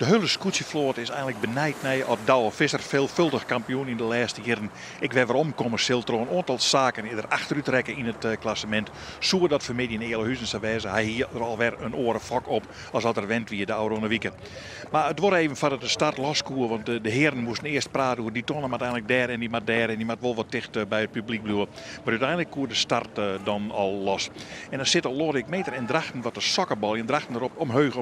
De hele scootjevloot is eigenlijk benijd naar Douwe Visser, veelvuldig kampioen in de laatste jaren. Ik ben weer omkomen door een aantal zaken er achteruit trekken in het klassement. Zo dat voor mij in Eelhuizen zou wijzen, hij hier er alweer een oren vak op als dat er went wie de oude weekend. Maar het wordt even van de start loskoeren, want de heren moesten eerst praten over die tonnen uiteindelijk daar en die maar daar en die maar wel wat dicht bij het publiek blijven. Maar uiteindelijk koer de start dan al los. En dan zitten Lorik Meter en Drachten wat de sokkerbal en Drachten erop omheug.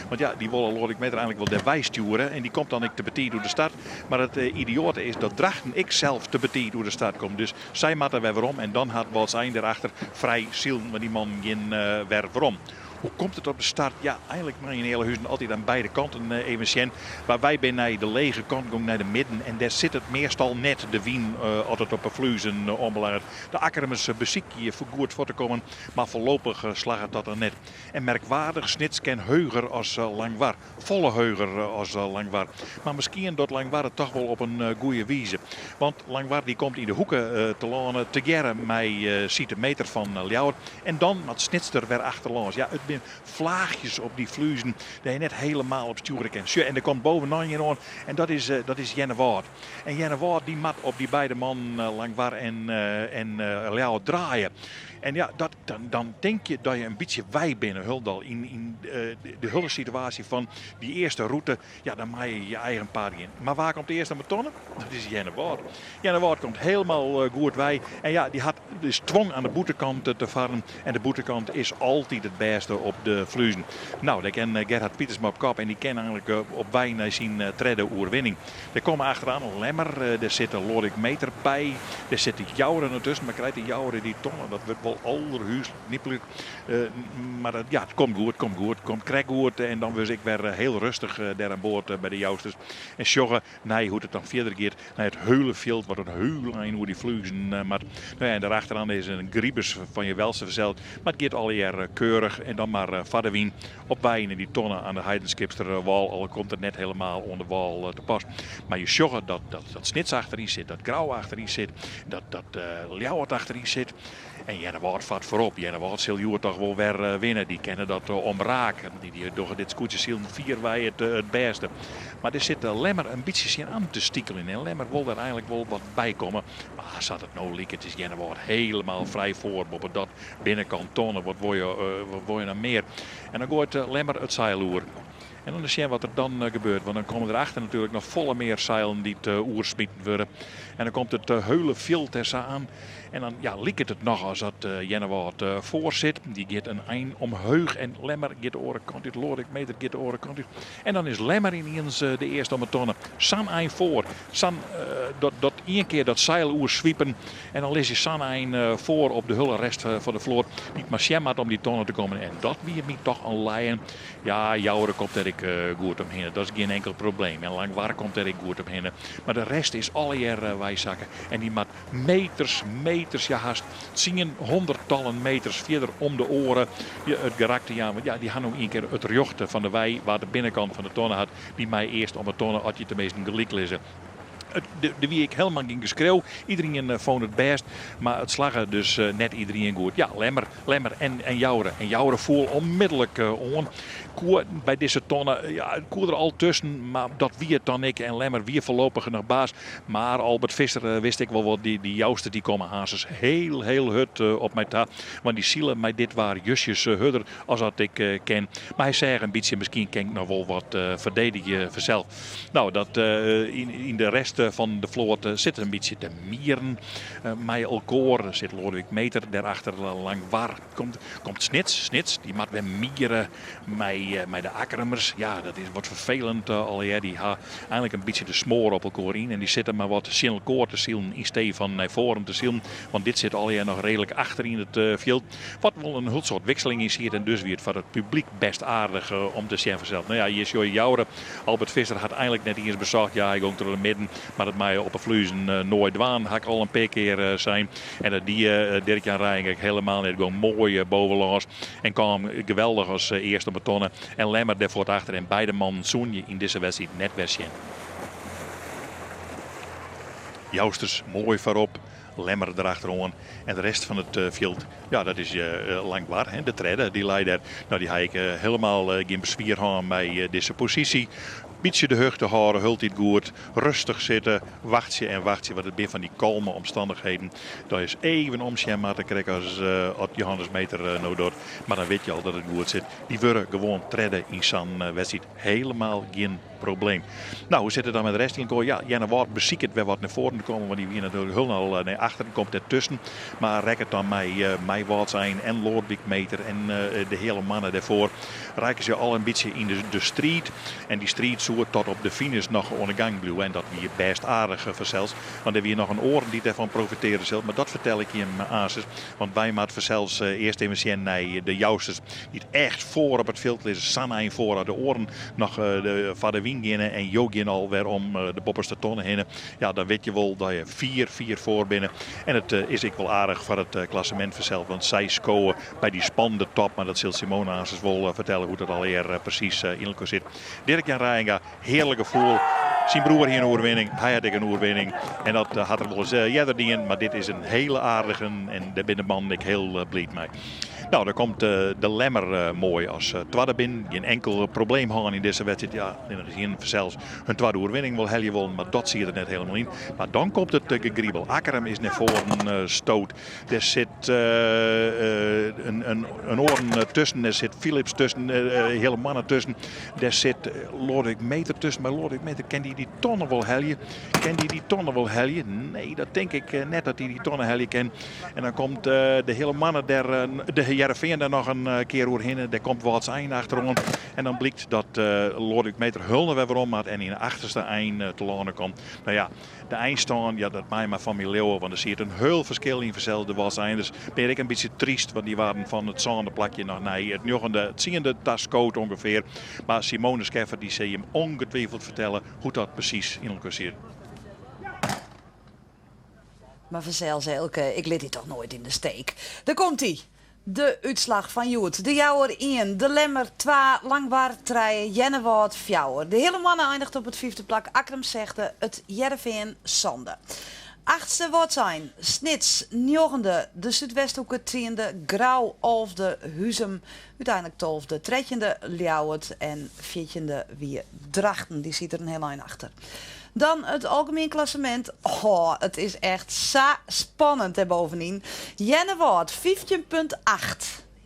Want ja, die willen Lorik Meter eigenlijk wel de sturen en die komt dan ik te betier door de start. Maar het idiote is dat Drachten ik zelf te betier door de start komt. Dus zij matten weer om en dan had wat zijn erachter vrij zielen, maar die man geen weer waarom. Hoe komt het op de start? Ja, eigenlijk maar in Eelhuizen altijd aan beide kanten even zien. Waar wij bij naar de lege kant gaan naar de midden. En daar zit het meestal net de wien altijd op een vluizen ombelangrijk. De akkermers beziekje vergoed voor te komen. Maar voorlopig slag het dat er net. En merkwaardig snitsken heuger als Langwaar. Volle heuger als Langwaar. Maar misschien dat Langwaar het toch wel op een goede wijze. Want Langwaar die komt in de hoeken te lanen. Te gerren mij ziet de meter van Ljouwer. En dan wat snitster weer achterlangs. Ja, het zijn vlaagjes op die vluizen dat je net helemaal op sturen kan. En er komt bovenaan je aan en dat is Jenne Waard. En Jenne Waard die mat op die beide man Langwaar en Ljouwer draaien. En ja, dan denk je dat je een beetje wij binnen Huldal in de hele situatie van die eerste route. Ja, dan maak je je eigen paard in. Maar waar komt de eerste betonnen? Dat is Jenne Waard. Jenne Waard komt helemaal goed wij. En ja, die had dus twong aan de boetekant te varen. En de boetekant is altijd het beste op de vluizen. Nou, daar ken Gerhard Pietersma op kop en die ken eigenlijk op wij zien tredde oerwinning. Er komen achteraan een Lemmer, er zit een Lorik Meter bij. Er zit die Jouren ertussen, maar krijgt die Jouren die tonnen, dat wordt wel allerhuis nippelig. Maar ja, het komt komt goed en dan was ik weer heel rustig daar aan boord bij de Jousters. En sjoggen, nee, hoe het dan verder gaat, naar het heulenveld, wat een heulijn hoe die vluizen. Maar nou ja, en daarachteraan is een griebus van je welste verzeld. Maar het gaat alweer keurig en dan maar Vaderwien op wijn in die tonnen aan de Heidenskipster wal. Al komt het net helemaal onder de wal te pas. Maar je sjoggen dat snits achterin zit, dat grauw achterin zit, dat Ljouwert achterin zit. En Jenne Waard vat voorop. Jenne Waard zal je toch wel weer winnen. Die kennen dat omraken. Die door dit scootje zien vier wij het beste. Maar er zit Lemmer een beetje zijn aan te stikkelen. En Lemmer wil er eigenlijk wel wat bij komen. Maar zat het nou liek, het is Jenne Waard helemaal vrij voor. Op dat binnenkant tonnen. Wat wil je nou meer? En dan gooit Lemmer het zeiloer. En dan zien wat er dan gebeurt. Want dan komen erachter natuurlijk nog volle meer zeilen die het oersmieten worden. En dan komt het heule veld aan. En dan ja, liekt het nog als dat Jenne Waard voor zit. Die gaat een eind omheug. En Lemmer gaat de orenkant uit. Lorik Meter gaat de orenkant uit. En dan is Lemmer ineens de eerste om het tonnen. San eind voor. San dat één keer dat zeiloer zwiepen. En dan lees je San eind voor op de hele rest van de vloot. Niet maar Sjem had om die tonnen te komen. En dat wie me toch een leien. Ja, Jouwer komt er goed omheen. Dat is geen enkel probleem. En Langwaar komt er goed omheen. Maar de rest is alleer wijzakken. En die maakt meters, ja haast 10 honderdtallen meters verder om de oren. Het gerakte, ja, want ja, die had nog een keer het rjochten van de wei waar de binnenkant van de tonnen had. Die mij eerst om de tonnen had je tenminste gelijk lezen. De wie ik helemaal ging geschreeuw. Iedereen vond het best. Maar het slagen dus net iedereen goed. Ja, Lemmer en Jouren. En Jouren voel onmiddellijk on. Koer bij deze tonnen. Ja, koer er al tussen. Maar dat wie het dan ik en Lemmer wie voorlopig nog baas. Maar Albert Visser wist ik wel wat. Die Jousten die komen hazes heel hut op mij ta. Want die zielen mij dit waren jusjes hudder als dat ik ken. Maar hij zei een beetje misschien ken ik nog wel wat verdedigen vanzelf. Nou, dat in de rest van de vloot zit een beetje te mieren. Mij Elkoor, er zit Lodewijk Meter, daarachter Langwaar komt Snits, die maakt weer mieren met de akkermers. Ja, dat is wat vervelend alweer. Die ha eigenlijk een beetje de smoor op elkaar in en die zitten maar wat in elkaar te zielen in steeds van naar voren te zielen. Want dit zit alweer nog redelijk achter in het veld. Wat wel een heel soort wisseling is hier en dus weer het voor het publiek best aardig om te zien vanzelf. Nou ja, hier is Jouren. Albert Visser had eigenlijk net eens bezorgd. Ja, hij ging door de midden. Maar het mij op een vluizen nooit dwaan. Had ik al een paar keer zijn. En dat die Dirk-Jan Rijnk helemaal net gewoon mooi bovenlangs. En kwam geweldig als eerste betonnen. En Lemmer daarvoor achter. En beide mannen zoen je in deze wedstrijd net weer zien. Jousters mooi voorop. Lemmer erachteraan. En de rest van het veld, ja, dat is langbaar. Hè. De treden, die leider, nou, die heb ik helemaal geen bezwier aan bij deze positie. Beetje de heugte houden, hult dit goed, rustig zitten, wacht je, want het ben van die kalme omstandigheden. Dat is even omscherm maar te krijgen als Johannes Meter nou doet. Maar dan weet je al dat het goed zit. Die worden gewoon treden in zo'n wedstrijd. Helemaal geen probleem. Nou, hoe zit het dan met de rest in? Ja, Jenne wordt beziekerd weer wat naar voren komen, want die weer natuurlijk heel al naar achteren komt ertussen. Maar rek het dan mij wat zijn en Lodwijk Meter en de hele mannen daarvoor. Rijken ze al een beetje in de street. En die street zo tot op de finish nog aan de gang blijven. En dat weer best aardig verzels. Want er weer nog een oren die daarvan profiteren zullen. Maar dat vertel ik je in mijn aanzet. Want wij maat verzels eerst even zien naar de jousters. Die het echt voor op het veld liggen. Sanne voor de oren nog van de wien gaan. En Jogien al weer om de boppers te tonnen heen. Ja, dan weet je wel dat je 4 voor binnen. En het is ik wel aardig voor het klassement verzeld. Want zij scoren bij die spannende top. Maar dat zult Simone Aansens wel vertellen hoe dat al eer precies in elkaar zit. Dirk-Jan Rijnga, heerlijk gevoel. Zijn broer hier een oorwinning, hij had ik een oorwinning. En dat had er wel eens jeder in. Maar dit is een hele aardige en daar ben de man ik heel blij mee. Nou, dan komt de Lemmer mooi als tweede binnen. Geen enkel probleem hadden in deze wedstrijd. Ja, in zelfs hun tweede oorwinning wil heel je wel, maar dat zie je er net helemaal in. Maar dan komt het gegriebel. Akkerem is naar voren stoot. Er zit een oren tussen, er zit Philips tussen, hele mannen tussen. Er zit Lodwijk Meter tussen, maar Lodwijk Meter kan die tonnen wel heljen. Kan die tonnen wel heljen? Nee, dat denk ik net dat die tonnen heljen kan. En dan komt de hele mannen de Heerenveen daar nog een keer doorheen. Daar komt wat zijn achterom. En dan blijkt dat Lodwijk Meter hulde weer waarom had en in de achterste eind te landen komt. Nou ja, de eindstand, ja, dat mij maar van mijn leeuwen. Want er zit een heel verschil in verzelde was zijn. Dus ben ik een beetje triest. Want die waren van het zande plakje nog naar het joggende, het ziende tascoot ongeveer. Maar Simone Scheffer die zie je hem ongetwijfeld vertellen hoe dat precies in elkaar zit. Maar vanzelfs Elke, ik liet die toch nooit in de steek. Daar komt hij. De uitslag van Joet. De Jouwer 1, de Lemmer 2, Langbaar 3, Jennewoord 4. De hele mannen eindigt op het 5e plak. Akkerem zegde het Jereveen Sande. 8e wordt zijn Snits, 9e de Zuidwesthoeken 10e, Grauw 11e Huzum, uiteindelijk 12e Tretjende Ljouwert en 14e weer Drachten. Die zit er een heel eind achter. Dan het algemeen klassement. Oh, het is echt zo spannend daarbovenin. Jennewoord 15,8.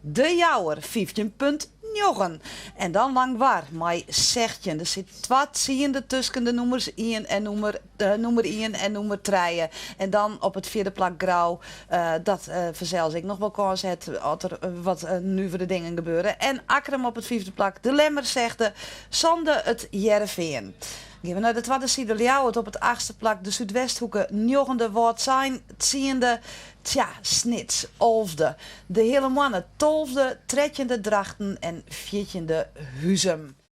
De Jouwer 15,9. En dan Langbaar. Maar zegt je, er zit wat ziende tussen de nummers 1 en nummer 1 en nummer 3. En dan op het 4e plak Grauw. Dat verzels ik nog wel kans het als er wat nu voor de dingen gebeuren. En Akkerem op het 5e plak. De Lemmer zegde Sande het Jereveen. Gaan we naar de tweede side Ljouwert op het 8e plak. De Zuidwesthoeken 9e wordt zijn 10e. Tja, Snits 11e. De hele mannen 12e, 13e Drachten en 14e Huzum.